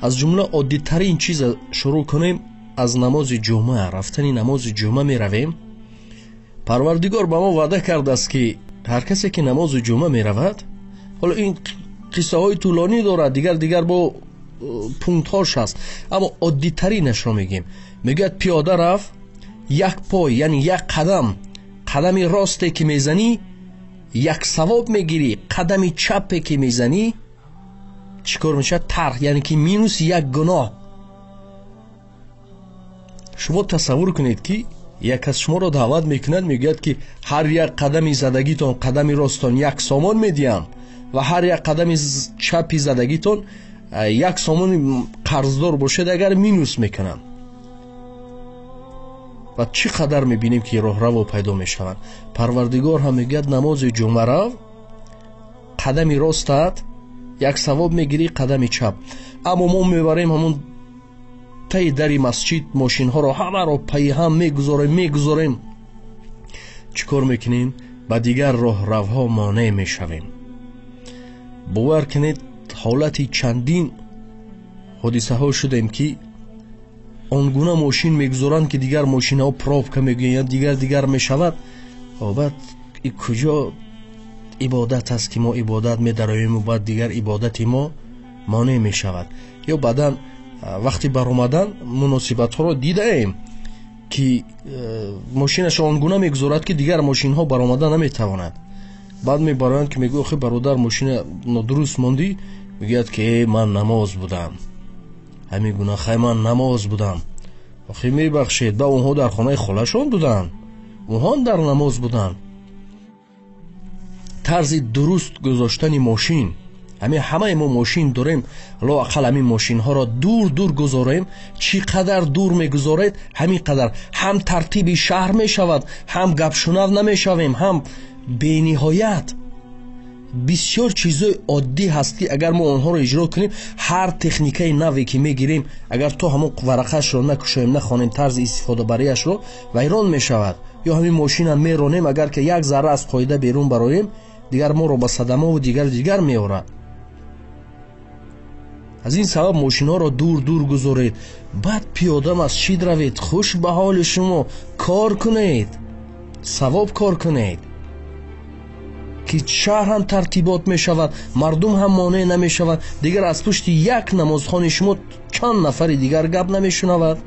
аз ҷумла оддитарин чиз шурӯъ кунем. аз намози ҷумъа, рафтани намози ҷумъа меравем. парвардигор ба мо ваъда кардааст ки ҳар касе ки намози ҷумъа меравад, ҳоло ин қиссаҳои тӯлонӣ дорад, дигар бо пунктҳош аст, аммо оддитаринашро мегем. мегӯяд пиёда рафт, як пой, яъне як қадами росте ки мезанӣ як савоб мегирӣ, қадами чапе ки мезанӣ чӣ кор мешавад? тарх, яъне ки минус як гуноҳ. шумо тасаввур кунед ки як кас шуморо даъват мекунад, мегӯяд ки ҳар як қадами задагитон, қадами ростон як сомон медиҳам ва ҳар як қадами чапи задагитон як сомони қарздор бошед, агар минус мекунам. ва чӣ қадар мебинем ки роҳраво пайдо мешавад. парвардигор ҳам мегӯяд намози ҷумъа рав, қадами ростат як савоб мегирӣ, қадами чап. аммо мо мебарем ҳамон таи дари масҷид мошинҳоро ҳамаро пайҳам мегузорем. чӣ кор мекунем? ба дигар роҳравҳо монеъ мешавем. бовар кунед, ҳолати чандин ҳодисаҳо шудем ки он гуна мошин мегузоранд ки дигар мошинаҳо пробка мегӯянд, дигар мешавад. баъд ин куҷо ибодат аст ки мо ибодат медароем ва баъд дигар ибодати мо монеъ мешавад. ё баъдан вақти баромадан муносибатҳоро дидаем ки мошинашо он гуна мегузорад ки дигар мошинҳо баромада наметавонад. баъд мебароянд ки мегӯяд охи бародар мошина нодуруст мондӣ, мегӯяд ки ман намоз будам, ҳамин гуна хай ман намоз будам. охи мебахшед, ба онҳо дар хонаи холашон буданд, онҳо дар намоз буданд. тарзи дуруст гузоштани мошин, ҳамаи мо мошин дорем, лоақал ҳамин мошинҳоро дур гузорем. чӣ қадар дур мегузоред, ҳамин қадар ҳам тартиби шаҳр мешавад, ҳам гапшунав намешавем, ҳам бениҳоят бисёр чизои оддӣ ҳаст ки агар мо онҳоро иҷро кунем, ҳар техникаи наве ки мегирем, агар то ҳамон варақаашро накушоем, нахонем тарзи истифодабариашро, вайрон мешавад. ё ҳамин мошина меронем, агар ки як зарра аз қоида берун бароем, дигар моро ба садамаву дигар меорад. аз ин сабаб мошинҳоро дур гузоред. баъд пиёда масҷид равед, хуш ба ҳоли шумо, кор кунед, савоб кор кунед ки шаҳр ҳам тартибот мешавад, мардум ҳам монеъ намешавад. дигар аз пушти як намозхони шумо чанд нафари дигар гап намешунавад.